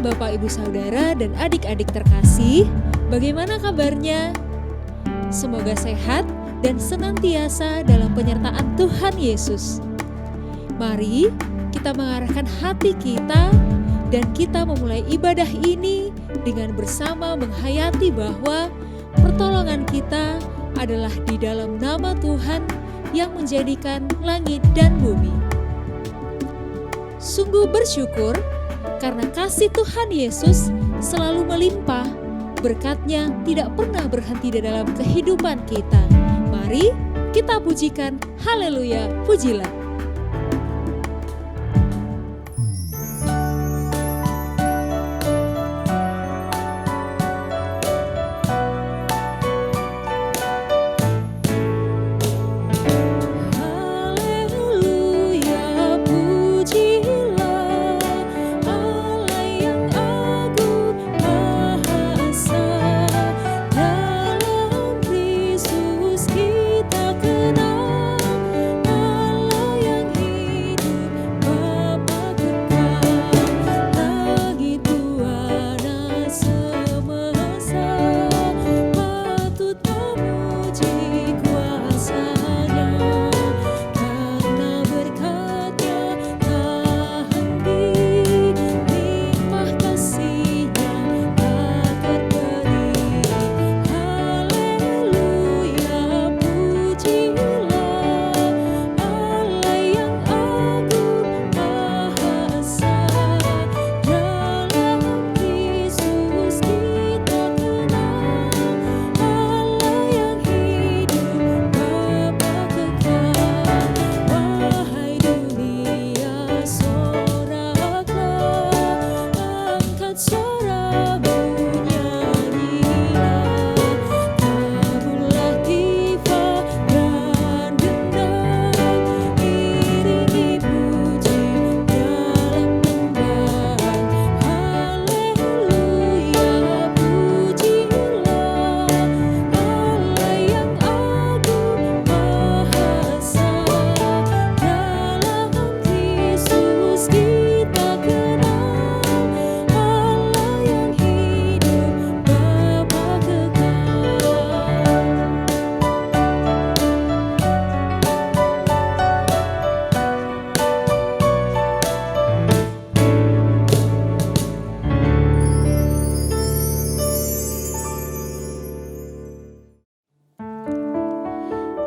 Bapak, Ibu, Saudara, dan adik-adik terkasih, bagaimana kabarnya? Semoga sehat dan senantiasa dalam penyertaan Tuhan Yesus. Mari kita mengarahkan hati kita dan kita memulai ibadah ini dengan bersama menghayati bahwa pertolongan kita adalah di dalam nama Tuhan yang menjadikan langit dan bumi. Sungguh bersyukur karena kasih Tuhan Yesus selalu melimpah, berkat-Nya tidak pernah berhenti di dalam kehidupan kita. Mari kita pujikan, haleluya, pujilah.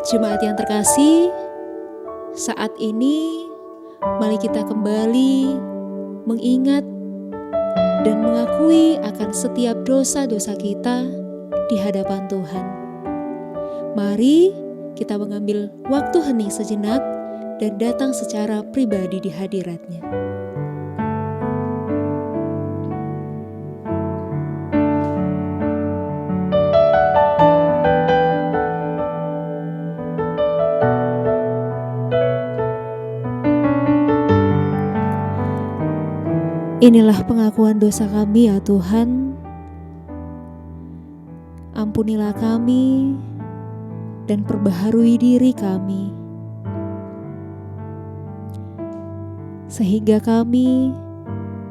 Jemaat yang terkasih, saat ini mari kita kembali mengingat dan mengakui akan setiap dosa-dosa kita di hadapan Tuhan. Mari kita mengambil waktu hening sejenak dan datang secara pribadi di hadirat-Nya. Inilah pengakuan dosa kami ya Tuhan. Ampunilah kami dan perbaharui diri kami, sehingga kami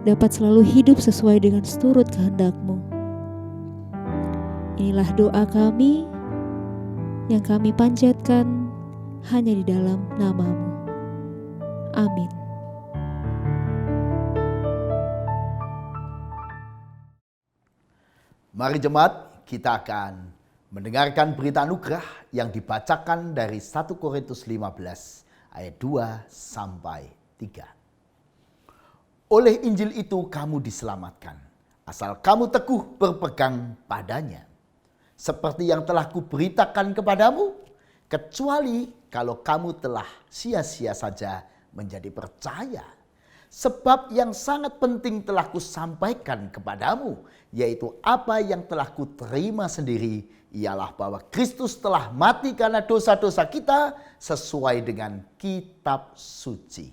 dapat selalu hidup sesuai dengan seturut kehendak-Mu. Inilah doa kami yang kami panjatkan hanya di dalam nama-Mu. Amin. Mari jemaat, kita akan mendengarkan berita anugerah yang dibacakan dari 1 Korintus 15 ayat 2 sampai 3. Oleh Injil itu kamu diselamatkan, asal kamu teguh berpegang padanya. Seperti yang telah kuberitakan kepadamu, kecuali kalau kamu telah sia-sia saja menjadi percaya. Sebab yang sangat penting telah kusampaikan kepadamu, yaitu apa yang telah kuterima sendiri, ialah bahwa Kristus telah mati karena dosa-dosa kita sesuai dengan kitab suci.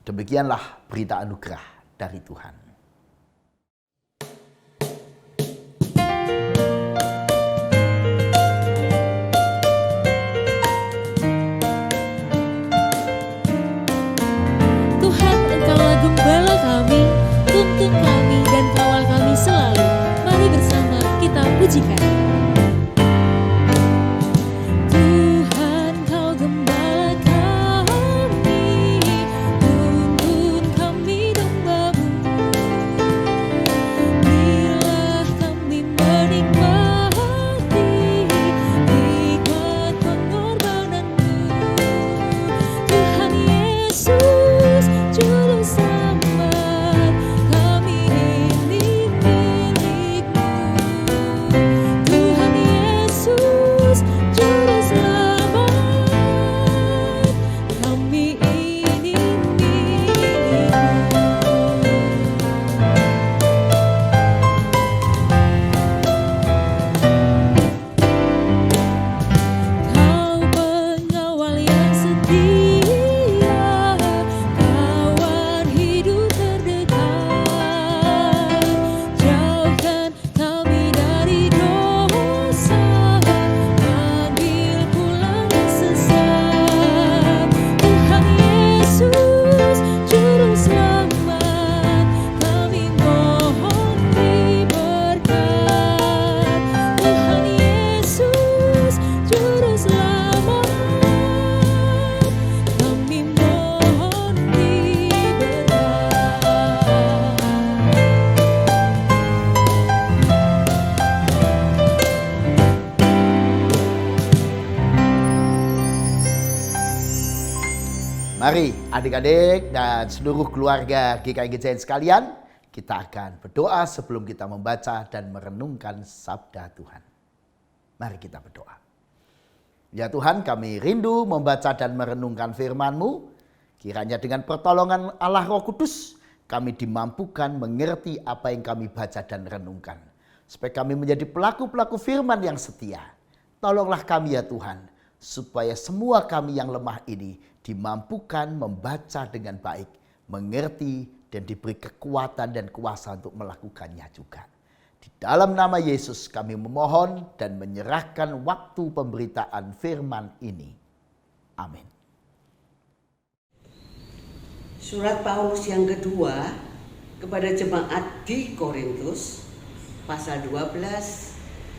Demikianlah berita anugerah dari Tuhan. Tuhan, Engkaulah gembala kami, tuntun kami dan Mari adik-adik dan seluruh keluarga GKI GJN sekalian, kita akan berdoa sebelum kita membaca dan merenungkan sabda Tuhan. Mari kita berdoa. Ya Tuhan, kami rindu membaca dan merenungkan firman-Mu. Kiranya dengan pertolongan Allah Roh Kudus, kami dimampukan mengerti apa yang kami baca dan renungkan. Supaya kami menjadi pelaku-pelaku firman yang setia. Tolonglah kami ya Tuhan, supaya semua kami yang lemah ini dimampukan membaca dengan baik, mengerti dan diberi kekuatan dan kuasa untuk melakukannya juga. Di dalam nama Yesus kami memohon dan menyerahkan waktu pemberitaan firman ini. Amin. Surat Paulus yang kedua kepada jemaat di Korintus, pasal 12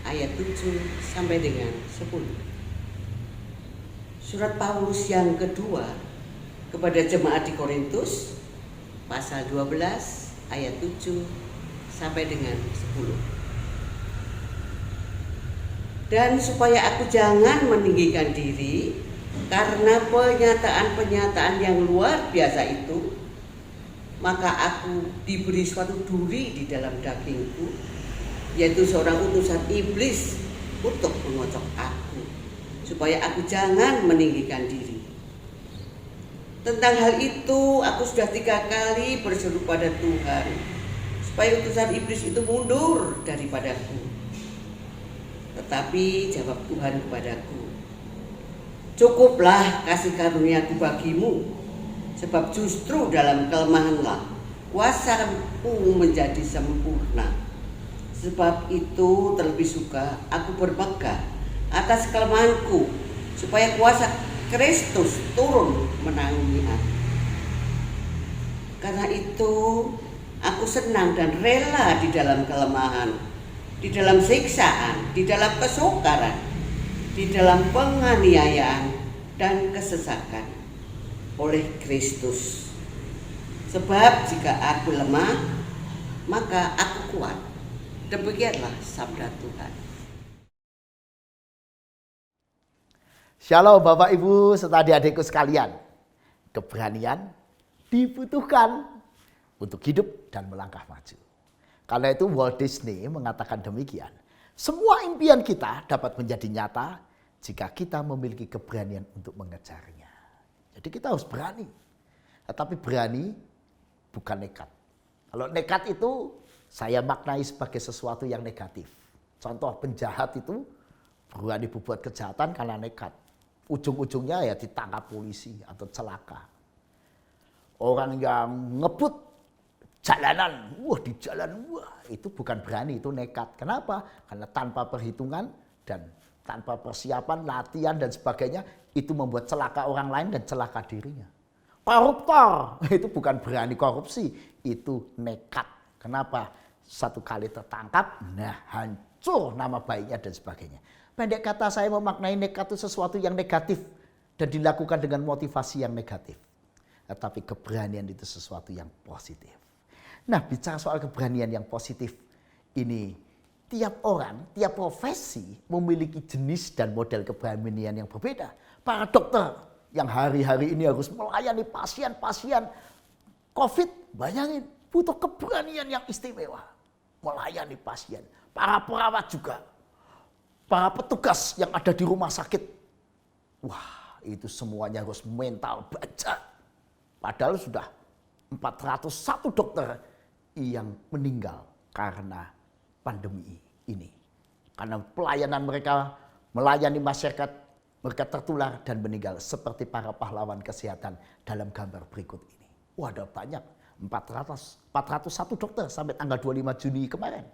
ayat 7 sampai dengan 10. Surat Paulus yang kedua kepada jemaat di Korintus, pasal 12 ayat 7 sampai dengan 10. Dan supaya aku jangan meninggikan diri karena pernyataan-pernyataan yang luar biasa itu, maka aku diberi suatu duri di dalam dagingku, yaitu seorang utusan iblis untuk mengocok aku, supaya aku jangan meninggikan diri. Tentang hal itu aku sudah 3 kali berseru pada Tuhan, supaya utusan iblis itu mundur daripadaku. Tetapi jawab Tuhan kepadaku, cukuplah kasih karuniaku bagimu, sebab justru dalam kelemahanlah kuasaku menjadi sempurna. Sebab itu terlebih suka aku bermegah atas kelemahanku, supaya kuasa Kristus turun menanggung aku. Karena itu aku senang dan rela di dalam kelemahan, di dalam siksaan, di dalam kesukaran, di dalam penganiayaan dan kesesakan oleh Kristus. Sebab jika aku lemah, maka aku kuat. Demikianlah sabda Tuhan. Shalom Bapak Ibu serta adik-adikku sekalian. Keberanian dibutuhkan untuk hidup dan melangkah maju. Karena itu Walt Disney mengatakan demikian. Semua impian kita dapat menjadi nyata jika kita memiliki keberanian untuk mengejarnya. Jadi kita harus berani. Tetapi berani bukan nekat. Kalau nekat itu saya maknai sebagai sesuatu yang negatif. Contoh penjahat itu berani berbuat kejahatan karena nekat. Ujung-ujungnya ya ditangkap polisi atau celaka. Orang yang ngebut jalanan, di jalan, itu bukan berani, itu nekat. Kenapa? Karena tanpa perhitungan dan tanpa persiapan, latihan dan sebagainya, itu membuat celaka orang lain dan celaka dirinya. Koruptor, itu bukan berani korupsi, itu nekat. Kenapa? Satu kali tertangkap, hancur nama baiknya dan sebagainya. Pendek kata saya memaknai nekat itu sesuatu yang negatif dan dilakukan dengan motivasi yang negatif. Tetapi keberanian itu sesuatu yang positif. Nah, bicara soal keberanian yang positif, ini tiap orang, tiap profesi memiliki jenis dan model keberanian yang berbeda. Para dokter yang hari-hari ini harus melayani pasien-pasien COVID, bayangin butuh keberanian yang istimewa melayani pasien. Para perawat juga, para petugas yang ada di rumah sakit, itu semuanya harus mental baja. Padahal sudah 401 dokter yang meninggal karena pandemi ini. Karena pelayanan mereka melayani masyarakat, mereka tertular dan meninggal seperti para pahlawan kesehatan dalam gambar berikut ini. Ada banyak, 401 dokter sampai tanggal 25 Juni kemarin.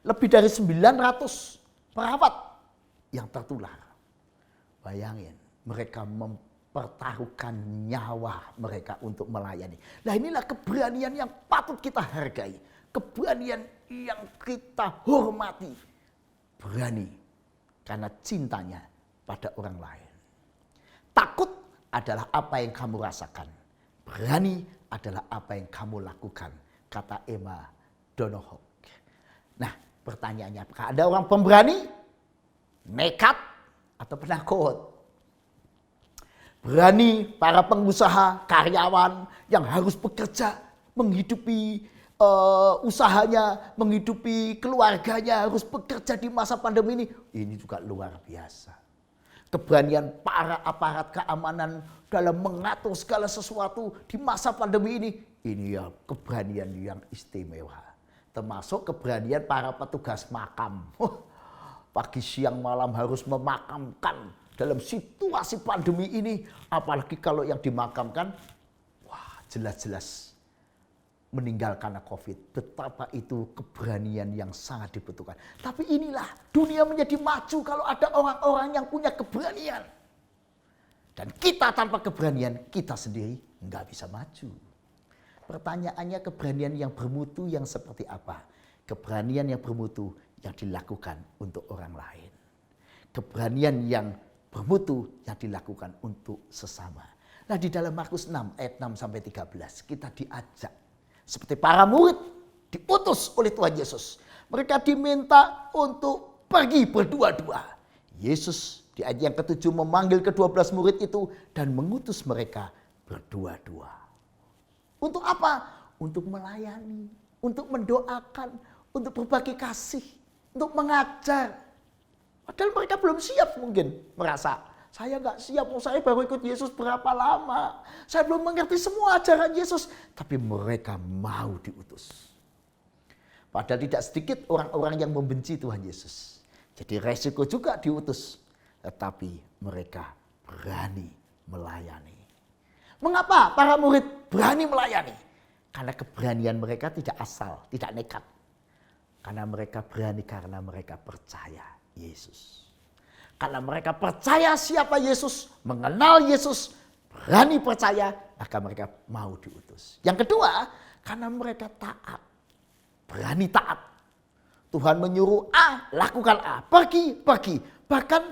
Lebih dari 900 perawat yang tertular. Bayangin, mereka mempertaruhkan nyawa mereka untuk melayani. Nah, inilah keberanian yang patut kita hargai. Keberanian yang kita hormati. Berani karena cintanya pada orang lain. Takut adalah apa yang kamu rasakan. Berani adalah apa yang kamu lakukan, kata Emma Donohoe. Nah, pertanyaannya, apakah ada orang pemberani, nekat, atau penakut? Berani para pengusaha, karyawan yang harus bekerja, menghidupi usahanya, menghidupi keluarganya, harus bekerja di masa pandemi ini. Ini juga luar biasa. Keberanian para aparat keamanan dalam mengatur segala sesuatu di masa pandemi ini ya keberanian yang istimewa. Termasuk keberanian para petugas makam. Pagi siang malam harus memakamkan dalam situasi pandemi ini. Apalagi kalau yang dimakamkan, wah jelas-jelas meninggal karena COVID. Betapa itu keberanian yang sangat dibutuhkan. Tapi inilah dunia menjadi maju kalau ada orang-orang yang punya keberanian. Dan kita tanpa keberanian, kita sendiri nggak bisa maju. Pertanyaannya keberanian yang bermutu yang seperti apa? Keberanian yang bermutu yang dilakukan untuk orang lain. Keberanian yang bermutu yang dilakukan untuk sesama. Nah di dalam Markus 6 ayat 6 sampai 13 kita diajak. Seperti para murid diutus oleh Tuhan Yesus. Mereka diminta untuk pergi berdua-dua. Yesus di ayat yang ke-7 memanggil ke-12 murid itu dan mengutus mereka berdua-dua. Untuk apa? Untuk melayani, untuk mendoakan, untuk berbagi kasih, untuk mengajar. Padahal mereka belum siap mungkin merasa. Saya nggak siap, saya baru ikut Yesus berapa lama. Saya belum mengerti semua ajaran Yesus. Tapi mereka mau diutus. Padahal tidak sedikit orang-orang yang membenci Tuhan Yesus. Jadi resiko juga diutus. Tetapi mereka berani melayani. Mengapa para murid berani melayani? Karena keberanian mereka tidak asal, tidak nekat. Karena mereka berani karena mereka percaya Yesus. Karena mereka percaya siapa Yesus, mengenal Yesus, berani percaya, maka mereka mau diutus. Yang kedua, karena mereka taat, berani taat. Tuhan menyuruh A, lakukan A, pergi. Bahkan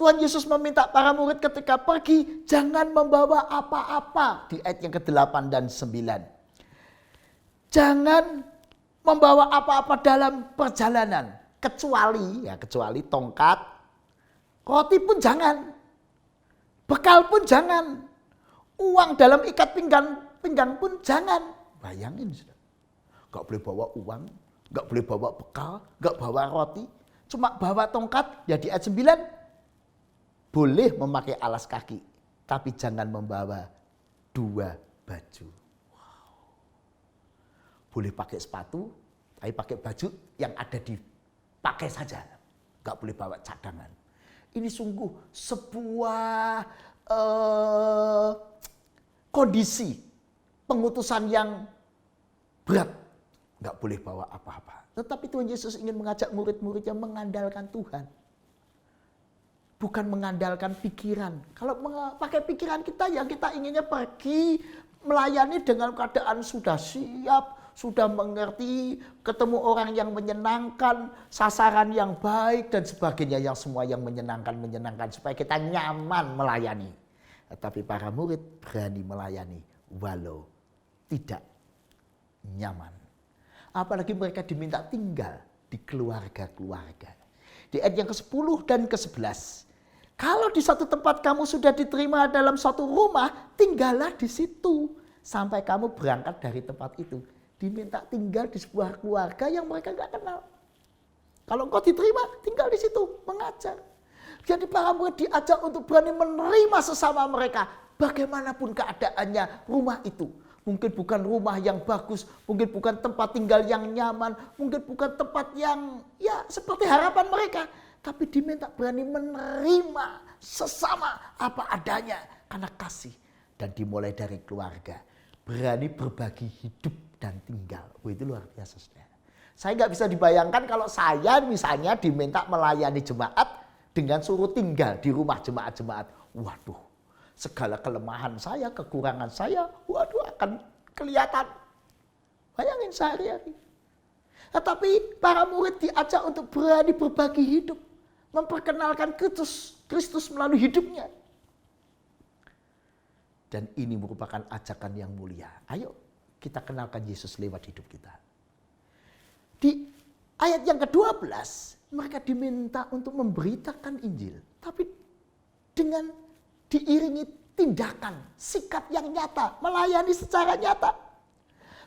Tuhan Yesus meminta para murid ketika pergi, jangan membawa apa-apa. Di ayat yang ke-8 dan 9. Jangan membawa apa-apa dalam perjalanan. Kecuali tongkat, roti pun jangan, bekal pun jangan, uang dalam ikat pinggang pun jangan. Bayangin, gak boleh bawa uang, gak boleh bawa bekal, gak bawa roti, cuma bawa tongkat. Ya di ayat 9, boleh memakai alas kaki, tapi jangan membawa 2 baju. Wow. Boleh pakai sepatu, tapi pakai baju yang ada dipakai saja, gak boleh bawa cadangan. Ini sungguh sebuah kondisi pengutusan yang berat. Nggak boleh bawa apa-apa. Tetapi Tuhan Yesus ingin mengajak murid-muridnya mengandalkan Tuhan. Bukan mengandalkan pikiran. Kalau pakai pikiran kita, yang kita inginnya pergi melayani dengan keadaan sudah siap, sudah mengerti, ketemu orang yang menyenangkan, sasaran yang baik dan sebagainya, yang semua yang menyenangkan supaya kita nyaman melayani. Tetapi para murid berani melayani walau tidak nyaman. Apalagi mereka diminta tinggal di keluarga-keluarga. Di ayat yang ke-10 dan ke-11. Kalau di satu tempat kamu sudah diterima dalam suatu rumah, tinggallah di situ sampai kamu berangkat dari tempat itu. Diminta tinggal di sebuah keluarga yang mereka nggak kenal. Kalau engkau diterima, tinggal di situ, mengajar. Jadi para murid diajak untuk berani menerima sesama mereka. Bagaimanapun keadaannya rumah itu. Mungkin bukan rumah yang bagus, mungkin bukan tempat tinggal yang nyaman, mungkin bukan tempat yang ya seperti harapan mereka. Tapi diminta berani menerima sesama apa adanya karena kasih. Dan dimulai dari keluarga. Berani berbagi hidup dan tinggal. Oh, itu luar biasa, saudara. Saya nggak bisa dibayangkan kalau saya misalnya diminta melayani jemaat dengan suruh tinggal di rumah jemaat-jemaat. Waduh, segala kelemahan saya, kekurangan saya, waduh akan kelihatan. Bayangin sehari-hari. Tetapi para murid diajak untuk berani berbagi hidup. Memperkenalkan Kristus melalui hidupnya. Dan ini merupakan ajakan yang mulia. Ayo kita kenalkan Yesus lewat hidup kita. Di ayat yang ke-12, mereka diminta untuk memberitakan Injil. Tapi dengan diiringi tindakan, sikap yang nyata, melayani secara nyata.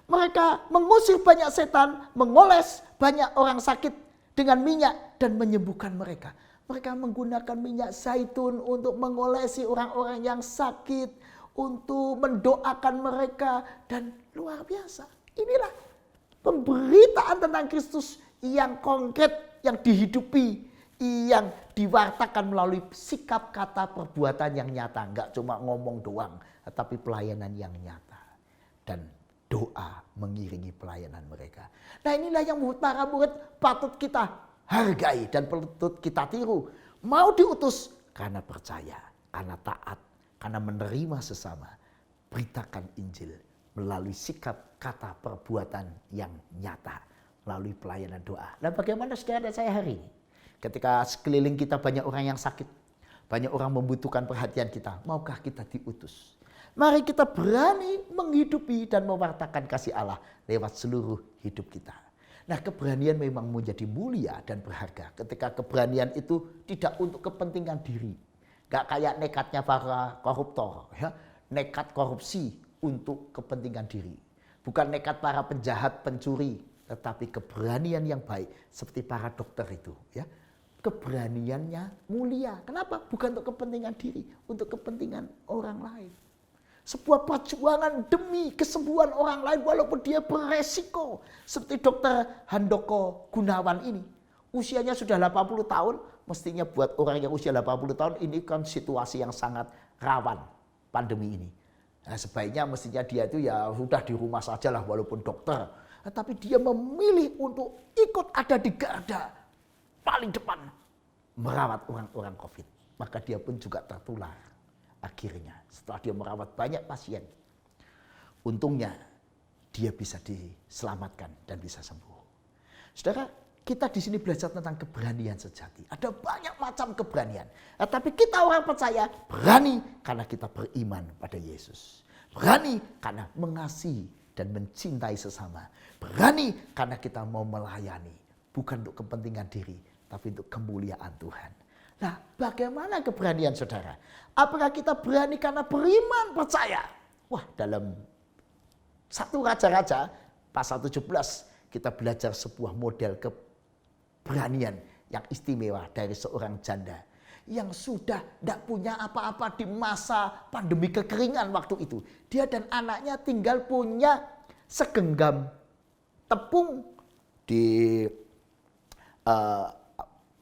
Mereka mengusir banyak setan, mengoles banyak orang sakit dengan minyak dan menyembuhkan mereka. Mereka menggunakan minyak zaitun untuk mengolesi orang-orang yang sakit, untuk mendoakan mereka, dan luar biasa. Inilah pemberitaan tentang Kristus yang konkret, yang dihidupi, yang diwartakan melalui sikap, kata, perbuatan yang nyata. Enggak cuma ngomong doang, tetapi pelayanan yang nyata. Dan doa mengiringi pelayanan mereka. Nah, inilah yang para murid patut kita hargai dan patut kita tiru. Mau diutus karena percaya, karena taat, karena menerima sesama. Beritakan Injil melalui sikap, kata, perbuatan yang nyata. Melalui pelayanan doa. Nah, bagaimana saudara dan saya hari ini? Ketika sekeliling kita banyak orang yang sakit, banyak orang membutuhkan perhatian kita. Maukah kita diutus? Mari kita berani menghidupi dan mewartakan kasih Allah lewat seluruh hidup kita. Nah, keberanian memang menjadi mulia dan berharga ketika keberanian itu tidak untuk kepentingan diri. Gak kayak nekatnya para koruptor, ya, nekat korupsi untuk kepentingan diri. Bukan nekat para penjahat, pencuri, tetapi keberanian yang baik seperti para dokter itu. Ya. Keberaniannya mulia. Kenapa? Bukan untuk kepentingan diri, untuk kepentingan orang lain. Sebuah perjuangan demi kesembuhan orang lain walaupun dia beresiko. Seperti dokter Handoko Gunawan ini. Usianya sudah 80 tahun. Mestinya buat orang yang usia 80 tahun ini kan situasi yang sangat rawan pandemi ini. Nah, sebaiknya mestinya dia itu ya sudah di rumah saja lah walaupun dokter. Tapi dia memilih untuk ikut ada di garda paling depan merawat orang-orang COVID. Maka dia pun juga tertular. Akhirnya setelah dia merawat banyak pasien, untungnya dia bisa diselamatkan dan bisa sembuh. Saudara, kita di sini belajar tentang keberanian sejati. Ada banyak macam keberanian. Tapi kita orang percaya berani karena kita beriman pada Yesus. Berani karena mengasihi dan mencintai sesama. Berani karena kita mau melayani. Bukan untuk kepentingan diri, tapi untuk kemuliaan Tuhan. Nah, bagaimana keberanian saudara? Apakah kita berani karena beriman percaya? Wah, dalam 1 Raja-Raja pasal 17 kita belajar sebuah model keberanian yang istimewa dari seorang janda yang sudah tidak punya apa-apa di masa pandemi kekeringan waktu itu. Dia dan anaknya tinggal punya segenggam tepung di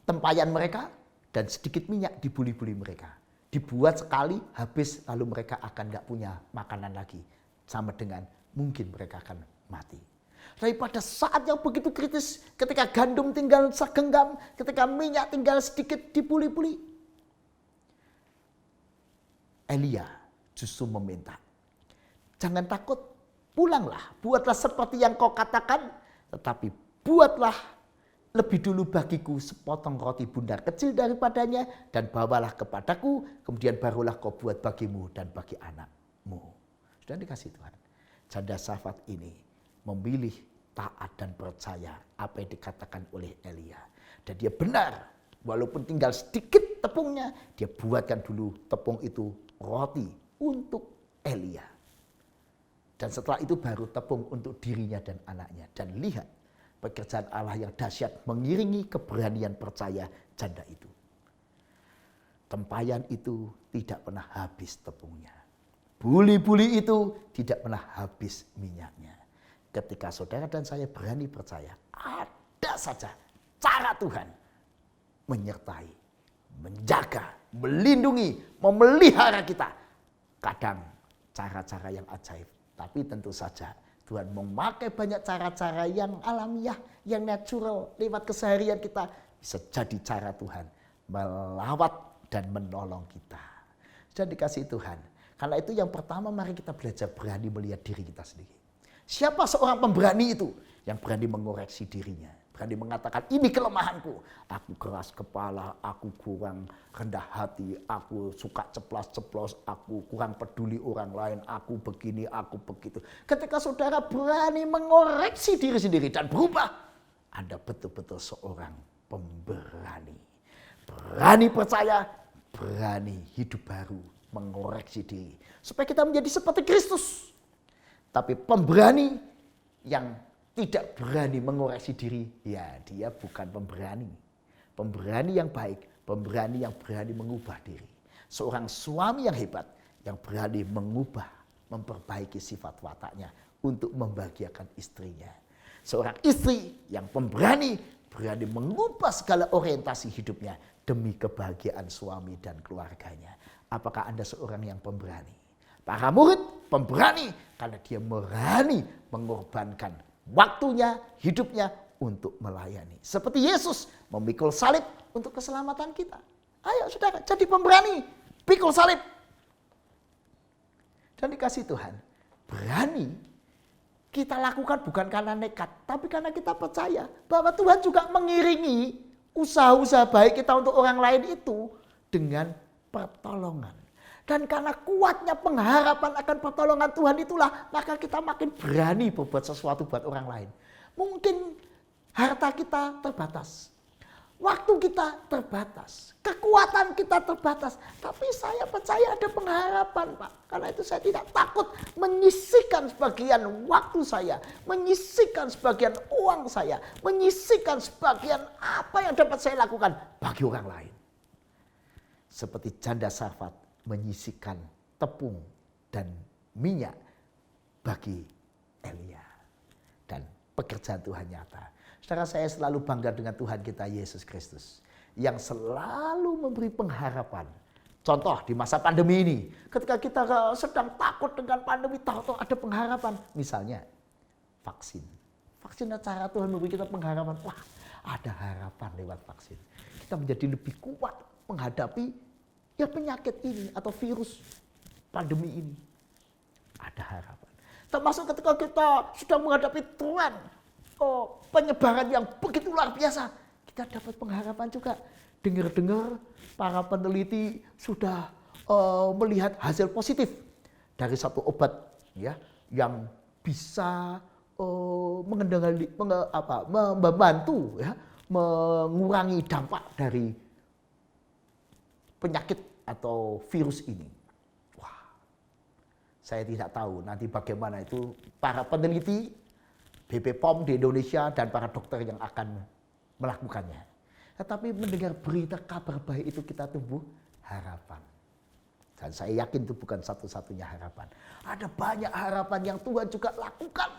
tempayan mereka dan sedikit minyak di buli-buli mereka. Dibuat sekali, habis, lalu mereka akan nggak punya makanan lagi. Sama dengan mungkin mereka akan mati. Tapi pada saat yang begitu kritis, ketika gandum tinggal segenggam, ketika minyak tinggal sedikit di buli-buli, Elia justru meminta, jangan takut, pulanglah, buatlah seperti yang kau katakan, tetapi buatlah lebih dulu bagiku sepotong roti bundar kecil daripadanya dan bawalah kepadaku, kemudian barulah kau buat bagimu dan bagi anakmu. Sudah dikasih Tuhan. Janda Safat ini memilih taat dan percaya apa yang dikatakan oleh Elia. Dan dia benar, walaupun tinggal sedikit tepungnya, dia buatkan dulu tepung itu roti untuk Elia. Dan setelah itu baru tepung untuk dirinya dan anaknya. Dan lihat, pekerjaan Allah yang dahsyat mengiringi keberanian percaya janda itu. Tempayan itu tidak pernah habis tepungnya. Buli-buli itu tidak pernah habis minyaknya. Ketika saudara dan saya berani percaya, ada saja cara Tuhan menyertai, menjaga, melindungi, memelihara kita. Kadang cara-cara yang ajaib, tapi tentu saja Tuhan memakai banyak cara-cara yang alamiah, yang natural lewat keseharian kita. Bisa jadi cara Tuhan melawat dan menolong kita. Sudah dikasih Tuhan. Karena itu yang pertama mari kita belajar berani melihat diri kita sendiri. Siapa seorang pemberani itu? Yang berani mengoreksi dirinya. Berani mengatakan ini kelemahanku. Aku keras kepala, aku kurang rendah hati, aku suka ceplas-ceplos, aku kurang peduli orang lain, aku begini, aku begitu. Ketika saudara berani mengoreksi diri sendiri dan berubah, Anda betul-betul seorang pemberani. Berani percaya, berani hidup baru mengoreksi diri. Supaya kita menjadi seperti Kristus. Tapi pemberani yang tidak berani mengoreksi diri, ya dia bukan pemberani. Pemberani yang baik, pemberani yang berani mengubah diri. Seorang suami yang hebat, yang berani mengubah, memperbaiki sifat wataknya untuk membahagiakan istrinya. Seorang istri yang pemberani, berani mengubah segala orientasi hidupnya demi kebahagiaan suami dan keluarganya. Apakah Anda seorang yang pemberani? Para murid pemberani karena dia berani mengorbankan waktunya, hidupnya untuk melayani. Seperti Yesus memikul salib untuk keselamatan kita. Ayo saudara, jadi pemberani, pikul salib. Dan dikasih Tuhan, berani kita lakukan bukan karena nekat, tapi karena kita percaya bahwa Tuhan juga mengiringi usaha-usaha baik kita untuk orang lain itu dengan pertolongan. Dan karena kuatnya pengharapan akan pertolongan Tuhan itulah, maka kita makin berani berbuat sesuatu buat orang lain. Mungkin harta kita terbatas, waktu kita terbatas, kekuatan kita terbatas. Tapi saya percaya ada pengharapan, Pak. Karena itu saya tidak takut menyisihkan sebagian waktu saya, menyisihkan sebagian uang saya, menyisihkan sebagian apa yang dapat saya lakukan bagi orang lain. Seperti janda Sarfat menyisihkan tepung dan minyak bagi Elia. Dan pekerjaan Tuhan nyata. Saudara, saya selalu bangga dengan Tuhan kita Yesus Kristus yang selalu memberi pengharapan. Contoh di masa pandemi ini, ketika kita sedang takut dengan pandemi, tahu-tahu ada pengharapan. Misalnya vaksin. Vaksin cara Tuhan memberi kita pengharapan. Wah, ada harapan lewat vaksin. Kita menjadi lebih kuat menghadapi penyakit ini atau virus pandemi ini. Ada harapan. Termasuk ketika kita sudah menghadapi tren penyebaran yang begitu luar biasa, kita dapat pengharapan juga. Dengar-dengar para peneliti sudah melihat hasil positif dari satu obat yang bisa membantu mengurangi dampak dari penyakit atau virus ini. Wah, saya tidak tahu nanti bagaimana itu para peneliti BP POM di Indonesia dan para dokter yang akan melakukannya. Tetapi mendengar berita kabar baik itu kita tumbuh harapan. Dan saya yakin itu bukan satu-satunya harapan. Ada banyak harapan yang Tuhan juga lakukan.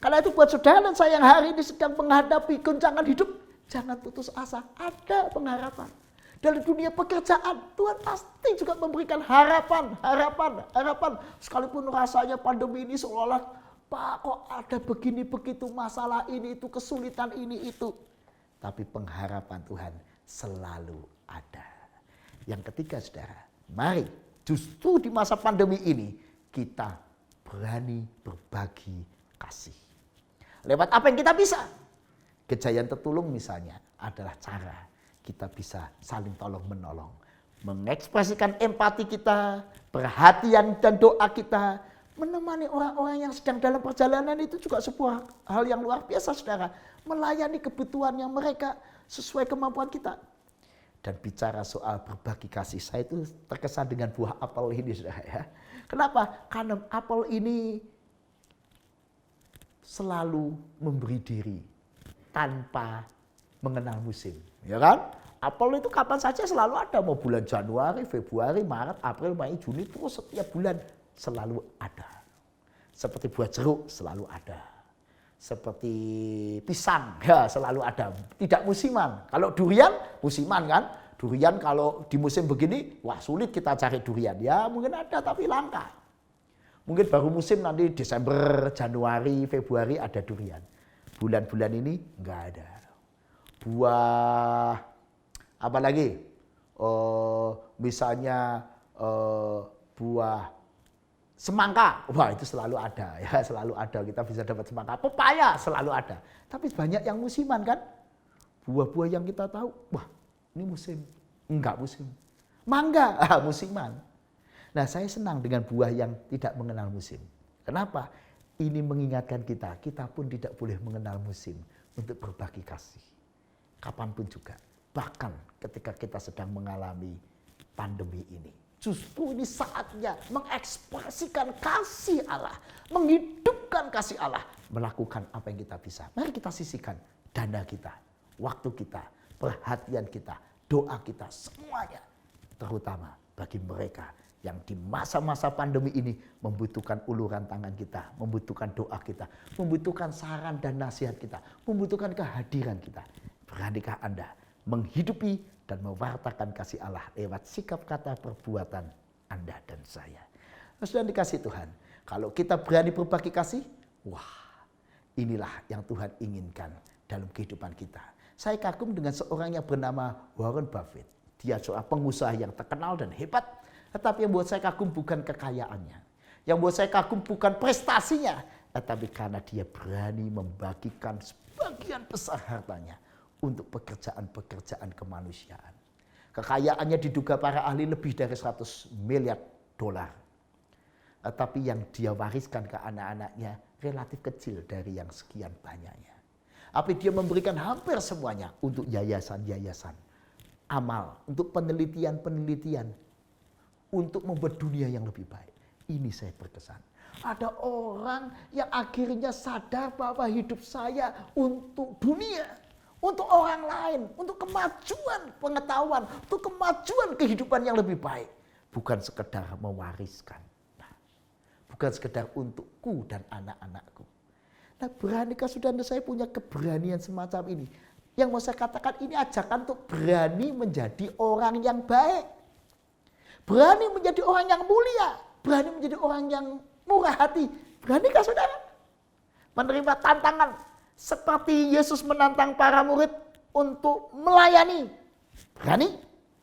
Karena itu buat saudara dan saya yang hari ini sedang menghadapi goncangan hidup, jangan putus asa. Ada pengharapan. Dalam dunia pekerjaan, Tuhan pasti juga memberikan harapan. Sekalipun rasanya pandemi ini seolah-olah, Pak kok ada begini begitu masalah ini itu, kesulitan ini itu. Tapi pengharapan Tuhan selalu ada. Yang ketiga saudara, mari justru di masa pandemi ini kita berani berbagi kasih. Lewat apa yang kita bisa. Kejayaan Tetulung misalnya adalah cara kita bisa saling tolong menolong. Mengekspresikan empati kita, perhatian dan doa kita. Menemani orang-orang yang sedang dalam perjalanan itu juga sebuah hal yang luar biasa saudara. Melayani kebutuhannya mereka sesuai kemampuan kita. Dan bicara soal berbagi kasih, saya itu terkesan dengan buah apel ini saudara ya. Kenapa? Karena apel ini selalu memberi diri tanpa mengenal musim. Ya kan? Apel itu kapan saja selalu ada. Mau bulan Januari, Februari, Maret, April, Mei, Juni. Terus setiap bulan selalu ada. Seperti buah jeruk selalu ada. Seperti pisang ya selalu ada. Tidak musiman. Kalau durian musiman kan. Durian kalau di musim begini, wah sulit kita cari durian. Ya mungkin ada tapi langka. Mungkin baru musim nanti Desember, Januari, Februari ada durian. Bulan-bulan ini enggak ada. Buah apa lagi? Misalnya buah semangka, wah itu selalu ada ya, selalu ada kita bisa dapat semangka. Pepaya selalu ada. Tapi banyak yang musiman kan? Buah-buah yang kita tahu, wah ini musim, enggak musim. Mangga, musiman. Nah saya senang dengan buah yang tidak mengenal musim. Kenapa? Ini mengingatkan kita, kita pun tidak boleh mengenal musim untuk berbagi kasih. Kapanpun juga. Bahkan ketika kita sedang mengalami pandemi ini. Justru ini saatnya mengekspresikan kasih Allah, menghidupkan kasih Allah, melakukan apa yang kita bisa. Mari kita sisihkan dana kita, waktu kita, perhatian kita, doa kita, semuanya. Terutama bagi mereka yang di masa-masa pandemi ini membutuhkan uluran tangan kita, membutuhkan doa kita, membutuhkan saran dan nasihat kita, membutuhkan kehadiran kita. Beranikah Anda menghidupi dan mewartakan kasih Allah lewat sikap kata perbuatan Anda dan saya? Sudah dikasih Tuhan, kalau kita berani berbagi kasih, wah, inilah yang Tuhan inginkan dalam kehidupan kita. Saya kagum dengan seorang yang bernama Warren Buffett. Dia seorang pengusaha yang terkenal dan hebat. Tetapi yang buat saya kagum bukan kekayaannya. Yang buat saya kagum bukan prestasinya. Tetapi karena dia berani membagikan sebagian besar hartanya untuk pekerjaan-pekerjaan kemanusiaan. Kekayaannya diduga para ahli lebih dari 100 miliar dolar. Tetapi yang dia wariskan ke anak-anaknya relatif kecil dari yang sekian banyaknya. Tapi dia memberikan hampir semuanya untuk yayasan-yayasan. Amal, untuk penelitian-penelitian. Untuk membuat dunia yang lebih baik. Ini saya berkesan. Ada orang yang akhirnya sadar bahwa hidup saya untuk dunia. Untuk orang lain. Untuk kemajuan pengetahuan. Untuk kemajuan kehidupan yang lebih baik. Bukan sekedar mewariskan. Bukan sekedar untukku dan anak-anakku. Nah, beranikah saudara saya punya keberanian semacam ini? Yang mau saya katakan ini ajakan untuk berani menjadi orang yang baik. Berani menjadi orang yang mulia. Berani menjadi orang yang murah hati. Beranikah saudara menerima tantangan seperti Yesus menantang para murid untuk melayani? Berani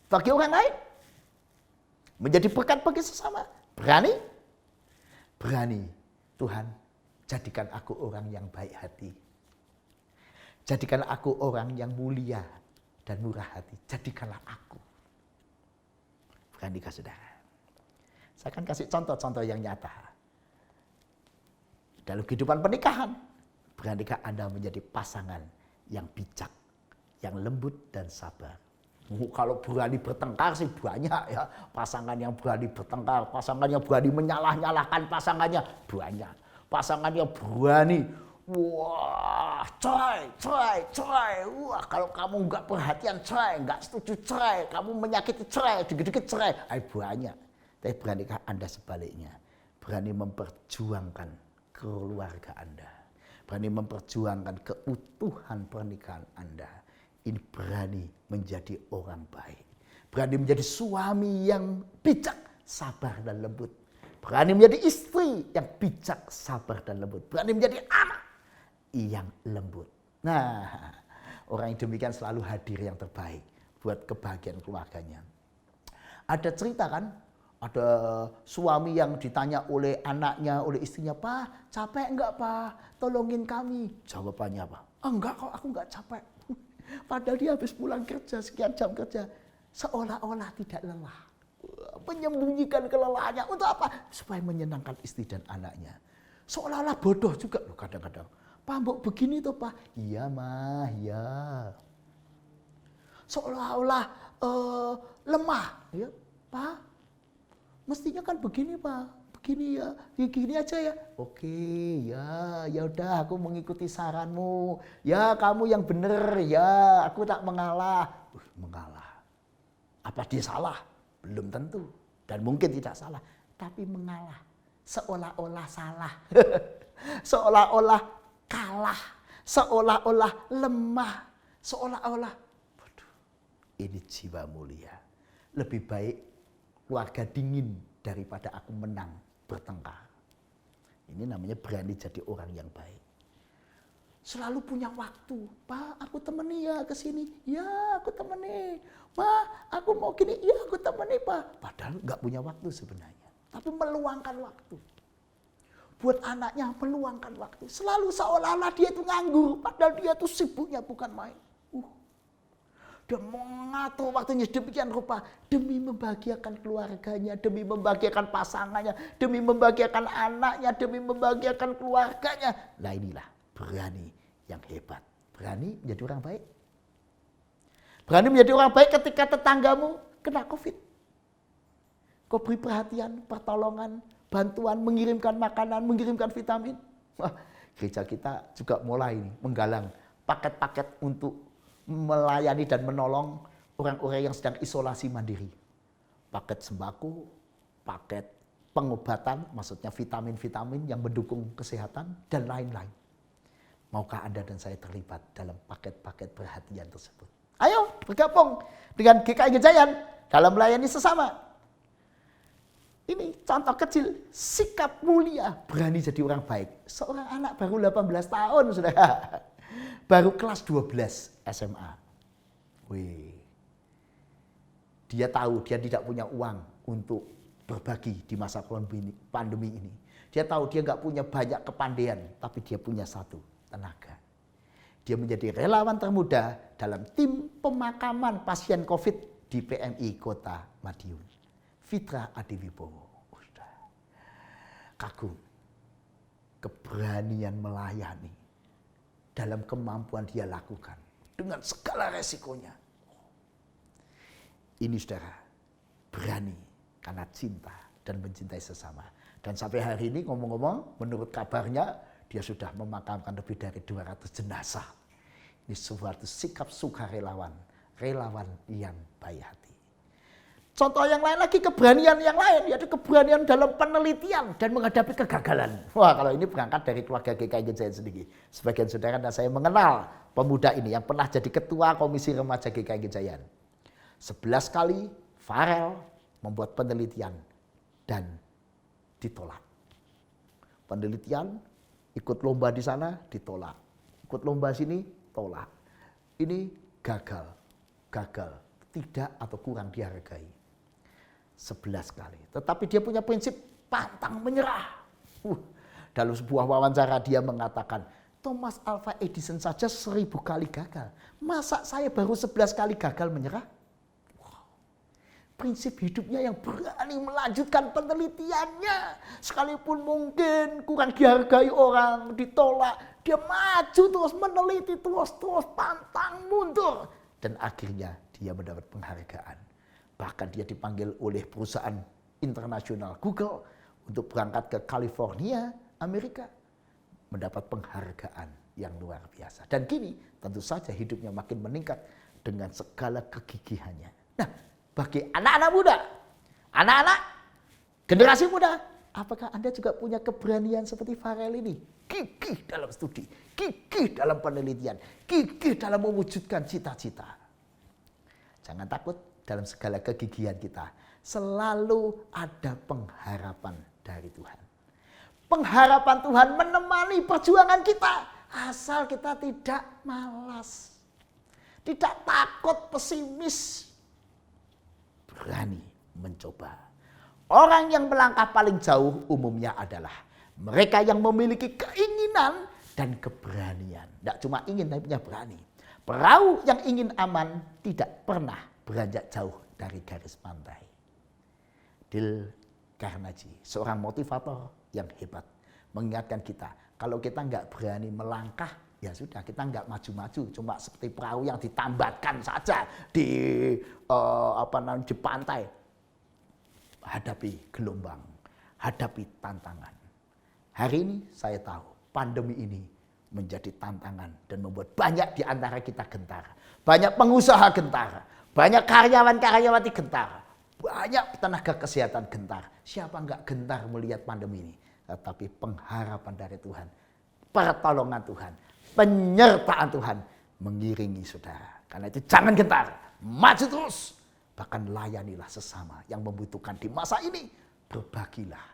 bagi orang lain? Menjadi berkat bagi sesama? Berani? Berani. Tuhan, jadikan aku orang yang baik hati. Jadikan aku orang yang mulia dan murah hati. Jadikanlah aku. Beranikah saudara? Saya akan kasih contoh-contoh yang nyata. Dalam kehidupan pernikahan, beranikah Anda menjadi pasangan yang bijak, yang lembut dan sabar? Kalau berani bertengkar sih banyak ya. Pasangan yang berani bertengkar, pasangan yang berani menyalah-nyalahkan pasangannya banyak. Pasangan yang berani, wah cerai. Wah kalau kamu nggak perhatian cerai, nggak setuju cerai, kamu menyakiti cerai, dikit-dikit cerai. Banyak. Tapi beranikah Anda sebaliknya? Berani memperjuangkan keluarga Anda. Berani memperjuangkan keutuhan pernikahan Anda. Ini berani menjadi orang baik. Berani menjadi suami yang bijak, sabar dan lembut. Berani menjadi istri yang bijak, sabar dan lembut. Berani menjadi anak yang lembut. Nah, orang yang demikian selalu hadir yang terbaik buat kebahagiaan keluarganya. Ada cerita kan? Ada suami yang ditanya oleh anaknya, oleh istrinya, "Pak, capek enggak Pak? Tolongin kami." Jawabannya apa? "Enggak kok, aku enggak capek." Padahal dia habis pulang kerja, sekian jam kerja. Seolah-olah tidak lelah. Menyembunyikan kelelahannya. Untuk apa? Supaya menyenangkan istri dan anaknya. Seolah-olah bodoh juga loh kadang-kadang. "Pak, mbok begini tuh Pak." "Iya mah, ya." Seolah-olah lemah. Ya, "Pak, mestinya kan begini Pak. Begini ya, gini aja ya." "Oke, ya udah aku mengikuti saranmu. Ya kamu yang bener ya, aku tak mengalah." Mengalah. Apa dia salah? Belum tentu. Dan mungkin tidak salah. Tapi mengalah. Seolah-olah salah. Seolah-olah kalah. Seolah-olah lemah. Seolah-olah, waduh, ini jiwa mulia. Lebih baik keluarga dingin daripada aku menang bertengkar. Ini namanya berani jadi orang yang baik. Selalu punya waktu. "Pak, aku temani ya ke sini." "Ya, aku temani." "Ma, aku mau gini." "Ya, aku temani Pak." Padahal nggak punya waktu sebenarnya. Tapi meluangkan waktu. Buat anaknya meluangkan waktu. Selalu seolah-olah dia itu nganggur. Padahal dia itu sibuknya bukan main. Dia mengatur waktunya demikian rupa demi membahagiakan keluarganya, demi membahagiakan pasangannya, demi membahagiakan anaknya, demi membahagiakan keluarganya. Nah inilah berani yang hebat. Berani menjadi orang baik. Berani menjadi orang baik ketika tetanggamu kena COVID. Kau beri perhatian, pertolongan, bantuan, mengirimkan makanan, mengirimkan vitamin. Wah, gereja kita juga mulai menggalang paket-paket untuk melayani dan menolong orang-orang yang sedang isolasi mandiri. Paket sembako, paket pengobatan, maksudnya vitamin-vitamin yang mendukung kesehatan, dan lain-lain. Maukah Anda dan saya terlibat dalam paket-paket perhatian tersebut? Ayo bergabung dengan GKI Gejayan dalam melayani sesama. Ini contoh kecil, sikap mulia, berani jadi orang baik. Seorang anak baru 18 tahun, saudara. Baru kelas 12 SMA. Wih. Dia tahu dia tidak punya uang untuk berbagi di masa pandemi ini. Dia tahu dia nggak punya banyak kepandaian, tapi dia punya satu, tenaga. Dia menjadi relawan termuda dalam tim pemakaman pasien COVID di PMI Kota Madiun. Fitra Adiwibowo. Kagum. Keberanian melayani dalam kemampuan dia lakukan dengan segala resikonya. Ini saudara, berani karena cinta dan mencintai sesama. Dan sampai hari ini ngomong-ngomong, menurut kabarnya dia sudah memakamkan lebih dari 200 jenazah. Ini suatu sikap sukarelawan, relawan yang baik hati. Contoh yang lain lagi, keberanian yang lain, yaitu keberanian dalam penelitian dan menghadapi kegagalan. Wah, kalau ini berangkat dari keluarga GKI Gejayan sendiri. Sebagian saudara dan saya mengenal pemuda ini yang pernah jadi ketua Komisi Remaja GKI Gejayan. 11 kali Farel membuat penelitian dan ditolak. Penelitian, ikut lomba di sana, ditolak. Ikut lomba sini, tolak. Ini gagal, tidak atau kurang dihargai. 11 kali. Tetapi dia punya prinsip pantang menyerah. Dalam sebuah wawancara dia mengatakan, Thomas Alva Edison saja 1000 kali gagal. Masa saya baru 11 kali gagal menyerah? Wow. Prinsip hidupnya yang berani melanjutkan penelitiannya. Sekalipun mungkin kurang dihargai orang, ditolak. Dia maju terus, meneliti terus, pantang mundur. Dan akhirnya dia mendapat penghargaan. Bahkan dia dipanggil oleh perusahaan internasional Google untuk berangkat ke California, Amerika. Mendapat penghargaan yang luar biasa. Dan kini tentu saja hidupnya makin meningkat dengan segala kegigihannya. Nah, bagi anak-anak muda, anak-anak generasi muda, apakah Anda juga punya keberanian seperti Farel ini? Gigih dalam studi, gigih dalam penelitian, gigih dalam mewujudkan cita-cita. Jangan takut. Dalam segala kegigihan kita, selalu ada pengharapan dari Tuhan. Pengharapan Tuhan menemani perjuangan kita, asal kita tidak malas, tidak takut, pesimis, berani mencoba. Orang yang melangkah paling jauh umumnya adalah mereka yang memiliki keinginan dan keberanian. Tidak cuma ingin, tapi punya berani. Perahu yang ingin aman tidak pernah beranjak jauh dari garis pantai. Dale Carnegie, seorang motivator yang hebat, mengingatkan kita, kalau kita nggak berani melangkah, ya sudah, kita nggak maju-maju, cuma seperti perahu yang ditambatkan saja di pantai. Hadapi gelombang, hadapi tantangan. Hari ini saya tahu pandemi ini menjadi tantangan dan membuat banyak di antara kita gentar. Banyak pengusaha gentar. Banyak karyawan-karyawati gentar. Banyak tenaga kesehatan gentar. Siapa enggak gentar melihat pandemi ini? Tetapi pengharapan dari Tuhan, pertolongan Tuhan, penyertaan Tuhan mengiringi saudara. Karena itu jangan gentar, maju terus. Bahkan layanilah sesama yang membutuhkan di masa ini. Berbagilah.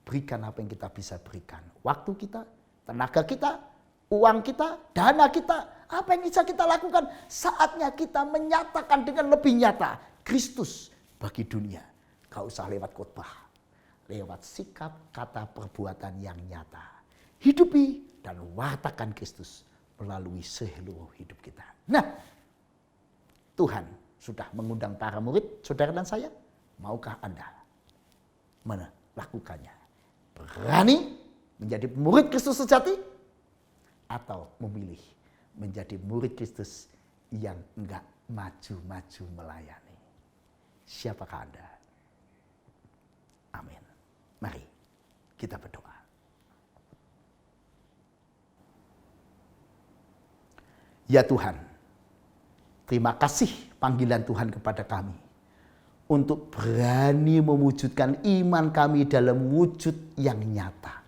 Berikan apa yang kita bisa berikan. Waktu kita, tenaga kita, uang kita, dana kita. Apa yang bisa kita lakukan? Saatnya kita menyatakan dengan lebih nyata Kristus bagi dunia. Gak usah lewat khotbah, lewat sikap, kata, perbuatan yang nyata. Hidupi dan wartakan Kristus melalui seluruh hidup kita. Nah, Tuhan sudah mengundang para murid, saudara dan saya. Maukah Anda melakukannya? Berani menjadi murid Kristus sejati atau memilih menjadi murid Kristus yang enggak maju-maju melayani? Siapakah Anda? Amin. Mari kita berdoa. Ya Tuhan, terima kasih panggilan Tuhan kepada kami untuk berani mewujudkan iman kami dalam wujud yang nyata.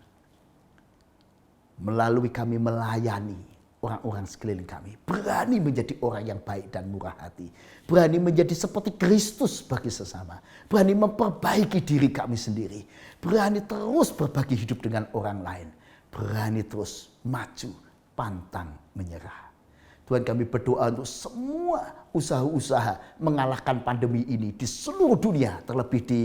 Melalui kami melayani orang-orang sekeliling kami. Berani menjadi orang yang baik dan murah hati. Berani menjadi seperti Kristus bagi sesama. Berani memperbaiki diri kami sendiri. Berani terus berbagi hidup dengan orang lain. Berani terus maju, pantang menyerah. Tuhan, kami berdoa untuk semua usaha-usaha mengalahkan pandemi ini di seluruh dunia, terlebih di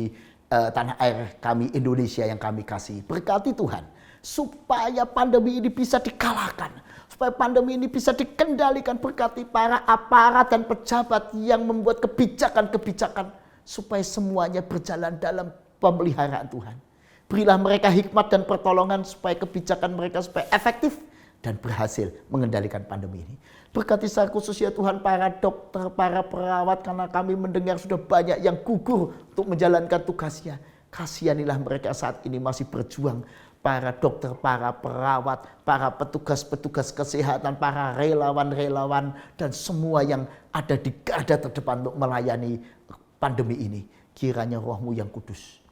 tanah air kami Indonesia yang kami kasih. Berkati Tuhan, supaya pandemi ini bisa dikalahkan, supaya pandemi ini bisa dikendalikan. Berkati para aparat dan pejabat yang membuat kebijakan-kebijakan, supaya semuanya berjalan dalam pemeliharaan Tuhan. Berilah mereka hikmat dan pertolongan supaya kebijakan mereka supaya efektif dan berhasil mengendalikan pandemi ini. Berkati secara khusus ya Tuhan para dokter, para perawat, karena kami mendengar sudah banyak yang gugur untuk menjalankan tugasnya. Kasihanilah mereka saat ini masih berjuang. Para dokter, para perawat, para petugas-petugas kesehatan, para relawan-relawan, dan semua yang ada di garda terdepan untuk melayani pandemi ini. Kiranya Roh-Mu yang kudus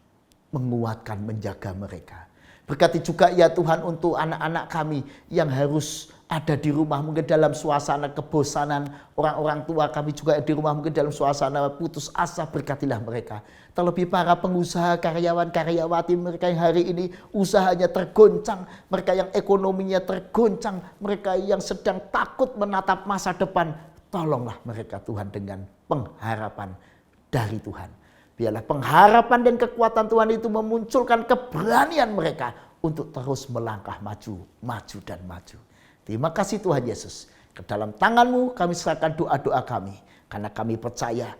menguatkan, menjaga mereka. Berkati juga ya Tuhan untuk anak-anak kami yang harus ada di rumah mungkin dalam suasana kebosanan. Orang-orang tua kami juga di rumah mungkin dalam suasana putus asa. Berkatilah mereka. Terlebih para pengusaha, karyawan-karyawati mereka yang hari ini usahanya tergoncang. Mereka yang ekonominya tergoncang. Mereka yang sedang takut menatap masa depan. Tolonglah mereka Tuhan dengan pengharapan dari Tuhan. Biarlah pengharapan dan kekuatan Tuhan itu memunculkan keberanian mereka untuk terus melangkah maju, maju dan maju. Terima kasih Tuhan Yesus. Ke dalam tangan-Mu kami serahkan doa-doa kami. Karena kami percaya,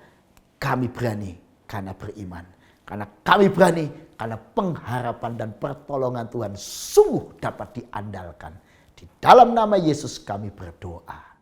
kami berani karena beriman. Karena kami berani karena pengharapan dan pertolongan Tuhan sungguh dapat diandalkan. Di dalam nama Yesus kami berdoa.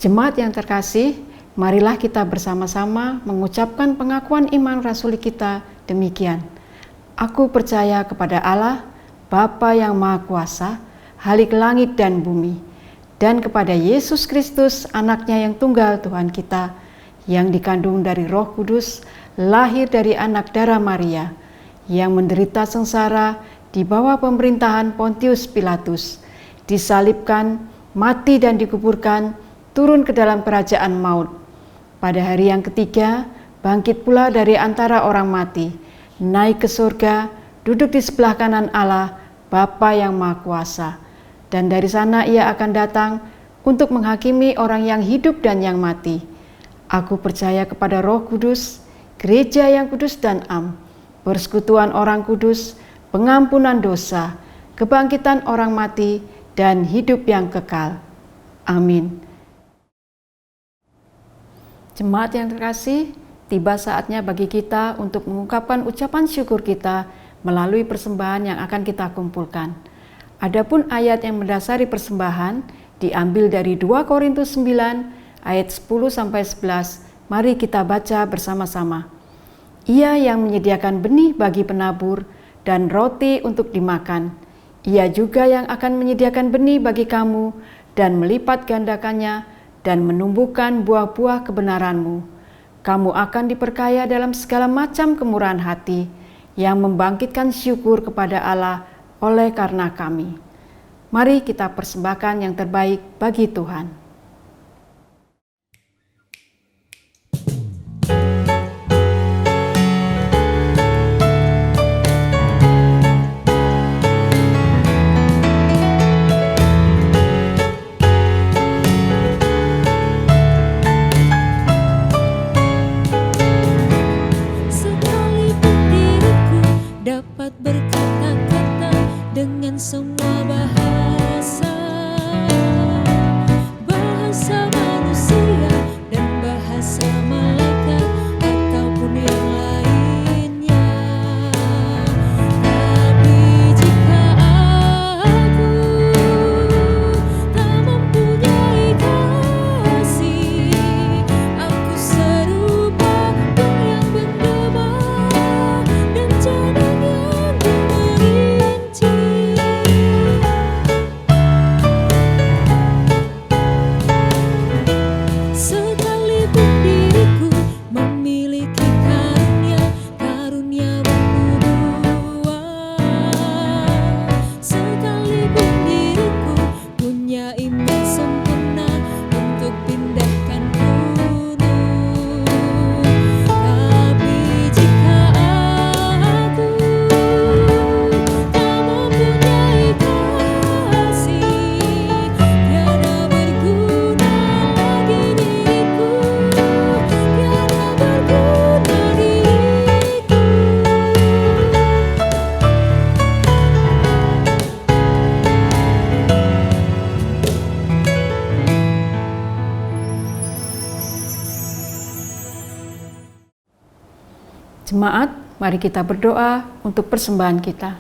Jemaat yang terkasih, marilah kita bersama-sama mengucapkan pengakuan iman rasuli kita demikian. Aku percaya kepada Allah, Bapa yang Maha Kuasa, Halik langit dan bumi, dan kepada Yesus Kristus, anaknya yang tunggal Tuhan kita, yang dikandung dari Roh Kudus, lahir dari anak darah Maria, yang menderita sengsara di bawah pemerintahan Pontius Pilatus, disalibkan, mati dan dikuburkan, turun ke dalam kerajaan maut. Pada hari yang ketiga, bangkit pula dari antara orang mati, naik ke surga, duduk di sebelah kanan Allah, Bapa yang Maha Kuasa. Dan dari sana ia akan datang untuk menghakimi orang yang hidup dan yang mati. Aku percaya kepada Roh Kudus, gereja yang kudus dan am, persekutuan orang kudus, pengampunan dosa, kebangkitan orang mati, dan hidup yang kekal. Amin. Jemaat yang terkasih, tiba saatnya bagi kita untuk mengungkapkan ucapan syukur kita melalui persembahan yang akan kita kumpulkan. Adapun ayat yang mendasari persembahan diambil dari 2 Korintus 9 ayat 10-11. Mari kita baca bersama-sama. Ia yang menyediakan benih bagi penabur dan roti untuk dimakan. Ia juga yang akan menyediakan benih bagi kamu dan melipat gandakannya dan menumbuhkan buah-buah kebenaranmu. Kamu akan diperkaya dalam segala macam kemurahan hati yang membangkitkan syukur kepada Allah oleh karena kami. Mari kita persembahkan yang terbaik bagi Tuhan. Dapat berkata-kata dengan semua bahasa, bahasa manusia dan bahasa malaikat ataupun yang lainnya. Tapi jika aku tak mempunyai kasih, aku serupa burung yang berdebar dan cadang yang gemerinci. Sekalipun diriku memiliki karunia bernubuat, sekalipun diriku punya iman sempurna untuk pindahkan gunung, tapi jika aku tak mempunyai kasih, tiada berguna lagi diriku, tiada berguna diriku. Jemaat, mari kita berdoa untuk persembahan kita.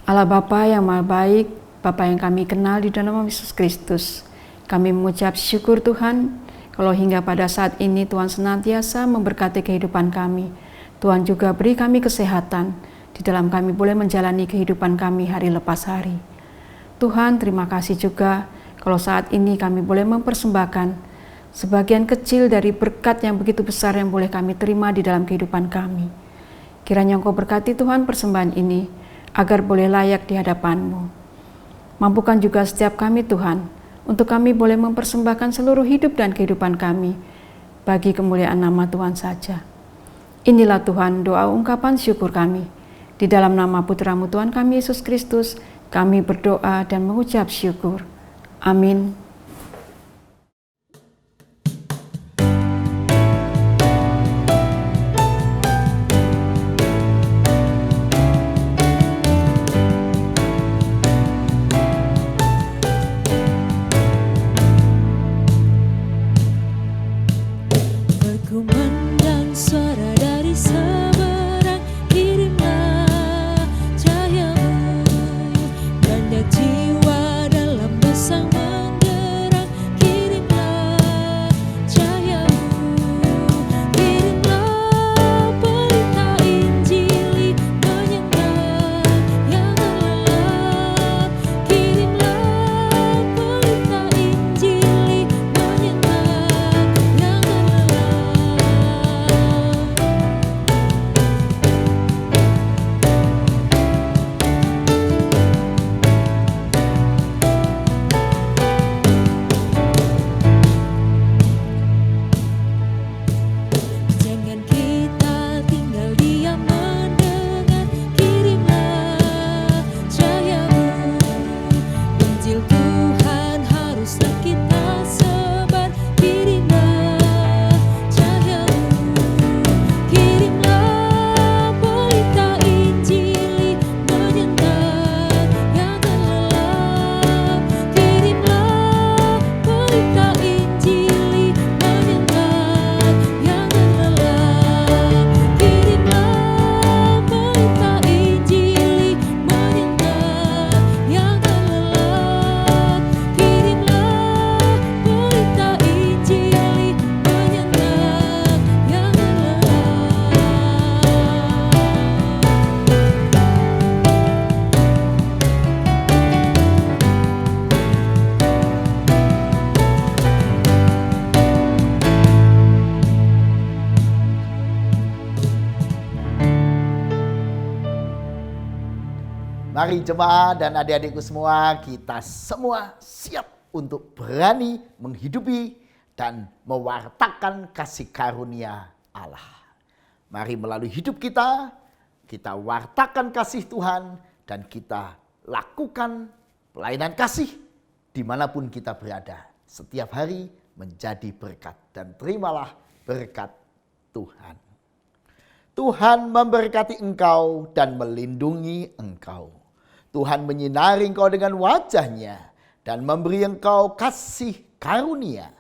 Allah Bapa yang Maha Baik, Bapa yang kami kenal di dalam nama Yesus Kristus, kami mengucap syukur Tuhan, kalau hingga pada saat ini Tuhan senantiasa memberkati kehidupan kami. Tuhan juga beri kami kesehatan, di dalam kami boleh menjalani kehidupan kami hari lepas hari. Tuhan, terima kasih juga kalau saat ini kami boleh mempersembahkan sebagian kecil dari berkat yang begitu besar yang boleh kami terima di dalam kehidupan kami. Kiranya Engkau berkati Tuhan persembahan ini, agar boleh layak di hadapan-Mu. Mampukan juga setiap kami Tuhan, untuk kami boleh mempersembahkan seluruh hidup dan kehidupan kami, bagi kemuliaan nama Tuhan saja. Inilah Tuhan doa ungkapan syukur kami. Di dalam nama Putra-Mu Tuhan kami Yesus Kristus, kami berdoa dan mengucap syukur. Amin. Berkumandang suara dari seberang, kirimlah cahayamu, banyak jiwa dalam dosa menderita. Mari jemaat dan adik-adikku semua, kita semua siap untuk berani menghidupi dan mewartakan kasih karunia Allah. Mari melalui hidup kita wartakan kasih Tuhan dan kita lakukan pelayanan kasih dimanapun kita berada. Setiap hari menjadi berkat dan terimalah berkat Tuhan. Tuhan memberkati engkau dan melindungi engkau. Tuhan menyinari engkau dengan wajah-Nya dan memberi engkau kasih karunia.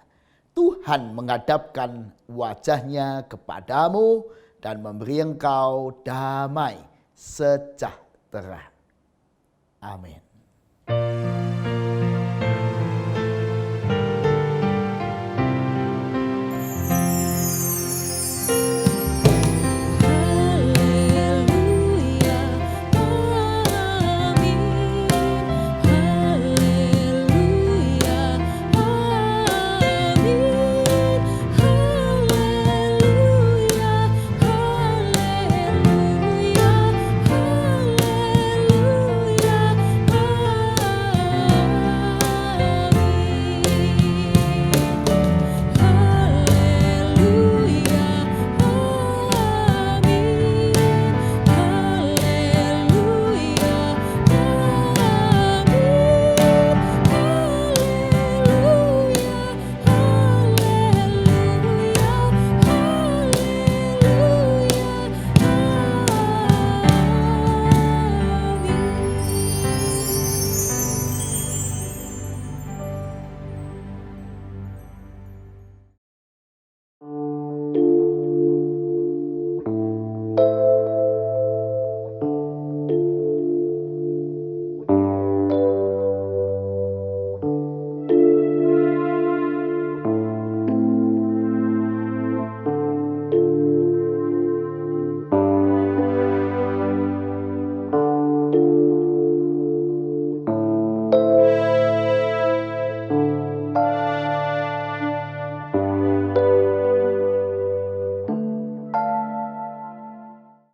Tuhan menghadapkan wajah-Nya kepadamu dan memberi engkau damai sejahtera. Amin.